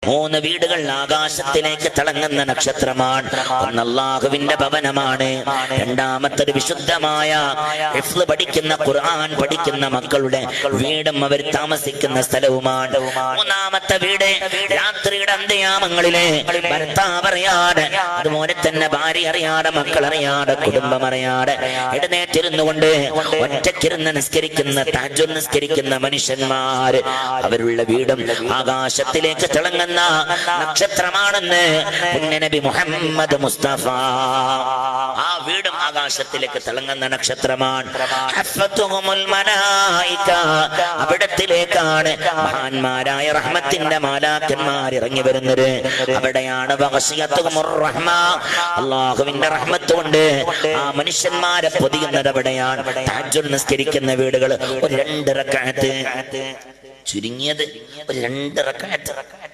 3 വീടുകൾ ആകാശത്തിലേക്ക് തിളങ്ങുന്ന നക്ഷത്രമാണ്. ഒന്ന് അല്ലാഹുവിന്റെ ഭവനമാണ്. രണ്ടാമത്തേത് വിശുദ്ധമായ ഹിഫ്ള് പഠിക്കുന്ന ഖുർആൻ പഠിക്കുന്ന മക്കളുടെ വീടും അവർ താമസിക്കുന്ന സ്ഥലവുമാണ്. മൂന്നാമത്തെ വീട് രാത്രിയുടെ അന്ത്യയാമങ്ങളിലെ ഭർത്താവ് അറിയാതെ, അതുപോലെ തന്നെ ഭാര്യ അറിയാതെ, മക്കൾ അറിയാതെ, കുടുംബം അറിയാതെ എഴുന്നേറ്റിരുന്നു കൊണ്ട് ഒറ്റക്കിരുന്ന് നിസ്കരിക്കുന്ന, തഹജ്ജുദ് നിസ്കരിക്കുന്ന മനുഷ്യന്മാർ, അവരുടെ വീടും ആകാശത്തിലേക്ക് തിളങ്ങുന്ന നക്ഷത്രമാണെന്ന് നബി മുഹമ്മദ് മുസ്തഫ. ആ വീടും ആകാശത്തിലേക്ക് തിളങ്ങുന്ന നക്ഷത്രമാണ്. അവിടത്തിലേക്കാണ് മഹാന്മാരായ റഹ്മത്തിന്റെ മാലാഖന്മാർ ഇറങ്ങി വരുന്നത്. അവിടെയാണ് അല്ലാഹുവിന്റെ റഹ്മത്ത് കൊണ്ട് ആ മനുഷ്യന്മാരെ പൊതിയുന്നത് അവിടെയാണ്. തഹജ്ജുദ് നിസ്കരിക്കുന്ന വീടുകൾ ഒരു 2 റക്അത്ത്, ചുരുങ്ങിയത് ഒരു 2 റക്അത്ത്